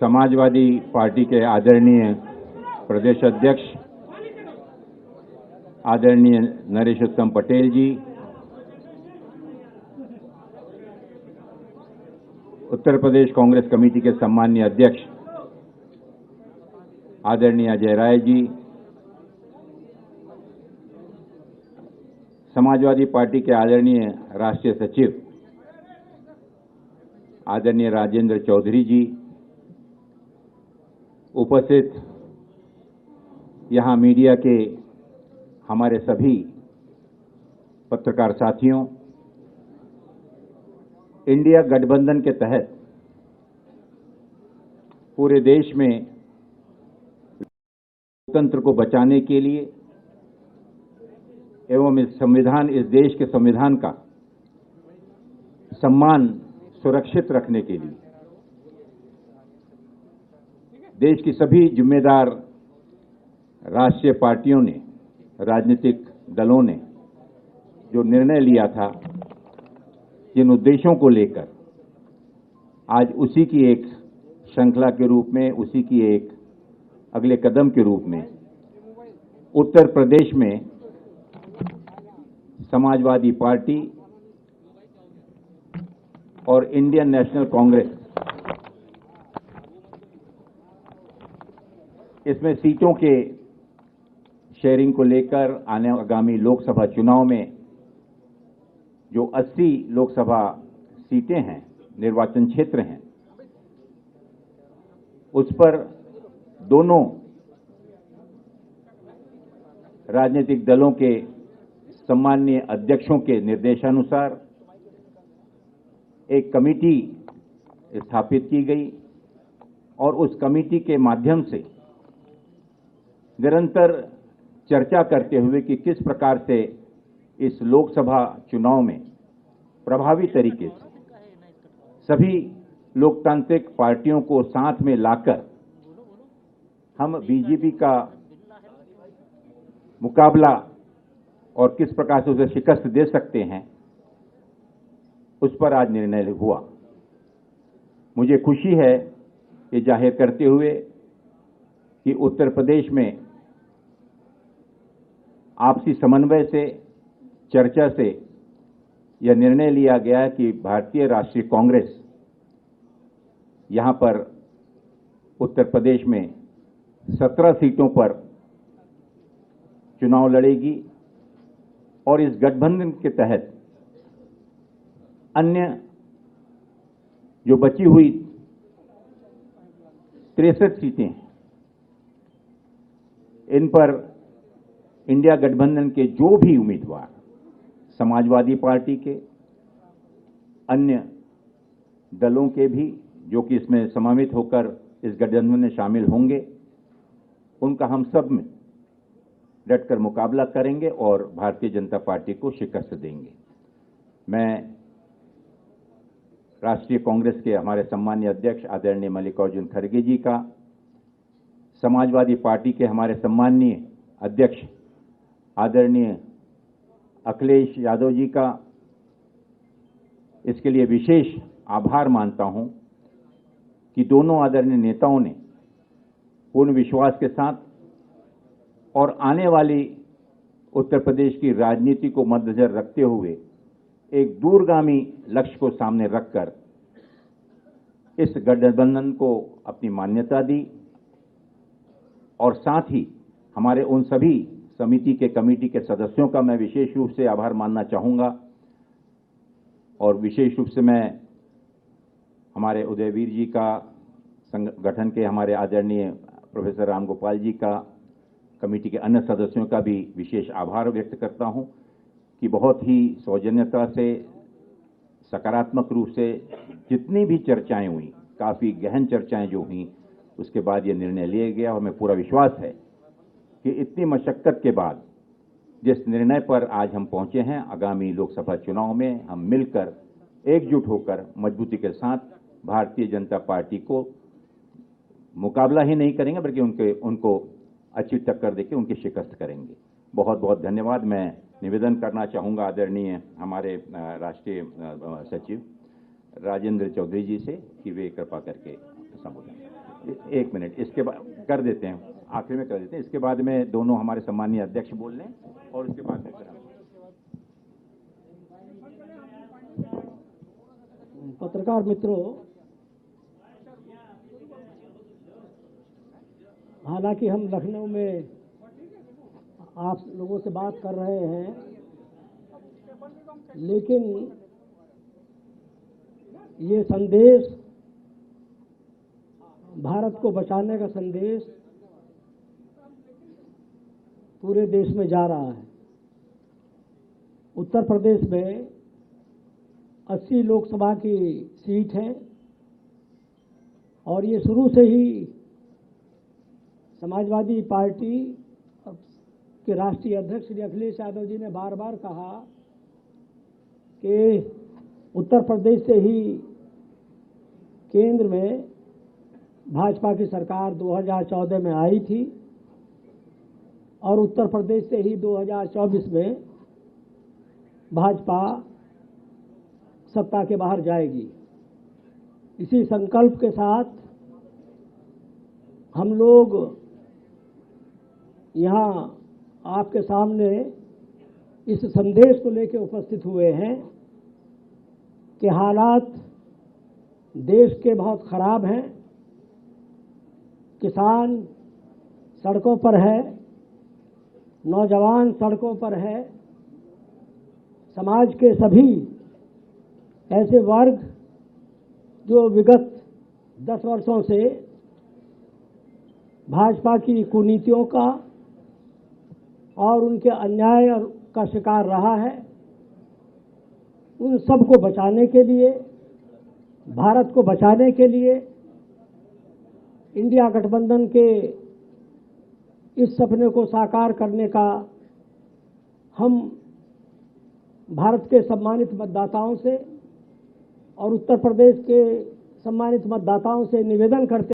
Samajwadi party के आदरणीय प्रदेश अध्यक्ष आदरणीय नरेश उत्तम पटेल जी, उत्तर प्रदेश कांग्रेस कमेटी के सम्मानीय अध्यक्ष आदरणीय अजय राय जी, समाजवादी पार्टी के आदरणीय राष्ट्रीय सचिव आदरणीय राजेंद्र चौधरी जी, उपस्थित यहां मीडिया के हमारे सभी पत्रकार साथियों, इंडिया गठबंधन के तहत पूरे देश में लोकतंत्र को बचाने के लिए एवं इस देश के संविधान का सम्मान सुरक्षित रखने के लिए देश की सभी जिम्मेदार राष्ट्रीय पार्टियों ने, राजनीतिक दलों ने जो निर्णय लिया था, जिन उद्देश्यों को लेकर आज उसी की एक श्रृंखला के रूप में, उसी की एक अगले कदम के रूप में उत्तर प्रदेश में समाजवादी पार्टी और इंडियन नेशनल कांग्रेस इसमें सीटों के शेयरिंग को लेकर आगामी लोकसभा चुनाव में जो 80 लोकसभा सीटें हैं, निर्वाचन क्षेत्र हैं, उस पर दोनों राजनीतिक दलों के सम्माननीय अध्यक्षों के निर्देशानुसार एक कमेटी स्थापित की गई और उस कमेटी के माध्यम से निरंतर चर्चा करते हुए कि किस प्रकार से इस लोकसभा चुनाव में प्रभावी तरीके से सभी लोकतांत्रिक पार्टियों को साथ में लाकर हम बीजेपी का मुकाबला और किस प्रकार से उसे शिकस्त दे सकते हैं, उस पर आज निर्णय हुआ। मुझे खुशी है ये जाहिर करते हुए कि उत्तर प्रदेश में आपसी समन्वय से, चर्चा से यह निर्णय लिया गया कि भारतीय राष्ट्रीय कांग्रेस यहां पर उत्तर प्रदेश में 17 सीटों पर चुनाव लड़ेगी और इस गठबंधन के तहत अन्य जो बची हुई 63 सीटें हैं, इन पर इंडिया गठबंधन के जो भी उम्मीदवार समाजवादी पार्टी के, अन्य दलों के भी जो कि इसमें समावित होकर इस गठबंधन में शामिल होंगे, उनका हम सब में डटकर मुकाबला करेंगे और भारतीय जनता पार्टी को शिकस्त देंगे। मैं राष्ट्रीय कांग्रेस के हमारे सम्मानीय अध्यक्ष आदरणीय मल्लिकार्जुन खड़गे जी का, समाजवादी पार्टी के हमारे सम्मानीय अध्यक्ष आदरणीय अखिलेश यादव जी का इसके लिए विशेष आभार मानता हूं कि दोनों आदरणीय नेताओं ने पूर्ण विश्वास के साथ और आने वाली उत्तर प्रदेश की राजनीति को मद्देनजर रखते हुए एक दूरगामी लक्ष्य को सामने रखकर इस गठबंधन को अपनी मान्यता दी और साथ ही हमारे उन सभी समिति के, कमेटी के सदस्यों का मैं विशेष रूप से आभार मानना चाहूंगा और विशेष रूप से मैं हमारे उदयवीर जी का, संगठन के हमारे आदरणीय प्रोफेसर राम गोपाल जी का, कमेटी के अन्य सदस्यों का भी विशेष आभार व्यक्त करता हूं कि बहुत ही सौजन्यता से, सकारात्मक रूप से जितनी भी चर्चाएं हुई, काफ़ी गहन चर्चाएं जो हुई, उसके बाद ये निर्णय लिया गया और हमें पूरा विश्वास है कि इतनी मशक्कत के बाद जिस निर्णय पर आज हम पहुंचे हैं, आगामी लोकसभा चुनाव में हम मिलकर एकजुट होकर मजबूती के साथ भारतीय जनता पार्टी को मुकाबला ही नहीं करेंगे बल्कि उनको अच्छी टक्कर देकर उनकी शिकस्त करेंगे। बहुत बहुत धन्यवाद। मैं निवेदन करना चाहूँगा आदरणीय हमारे राष्ट्रीय सचिव राजेंद्र चौधरी जी से कि वे कृपा करके संबोधन करें। एक मिनट, इसके बाद कर देते हैं, आखिर में कर देते हैं, इसके बाद में दोनों हमारे सम्मानीय अध्यक्ष बोल लें और उसके बाद में फिर हम। पत्रकार मित्रों, हालांकि हम लखनऊ में आप लोगों से बात कर रहे हैं, लेकिन ये संदेश, भारत को बचाने का संदेश पूरे देश में जा रहा है। उत्तर प्रदेश में 80 लोकसभा की सीट है और ये शुरू से ही समाजवादी पार्टी के राष्ट्रीय अध्यक्ष श्री अखिलेश यादव जी ने बार बार कहा कि उत्तर प्रदेश से ही केंद्र में भाजपा की सरकार 2014 में आई थी और उत्तर प्रदेश से ही 2024 में भाजपा सत्ता के बाहर जाएगी। इसी संकल्प के साथ हम लोग यहाँ आपके सामने इस संदेश को लेकर उपस्थित हुए हैं कि हालात देश के बहुत खराब हैं। किसान सड़कों पर है, नौजवान सड़कों पर है, समाज के सभी ऐसे वर्ग जो विगत 10 वर्षों से भाजपा की कुनीतियों का और उनके अन्याय का शिकार रहा है, उन सबको बचाने के लिए, भारत को बचाने के लिए इंडिया गठबंधन के इस सपने को साकार करने का हम भारत के सम्मानित मतदाताओं से और उत्तर प्रदेश के सम्मानित मतदाताओं से निवेदन करते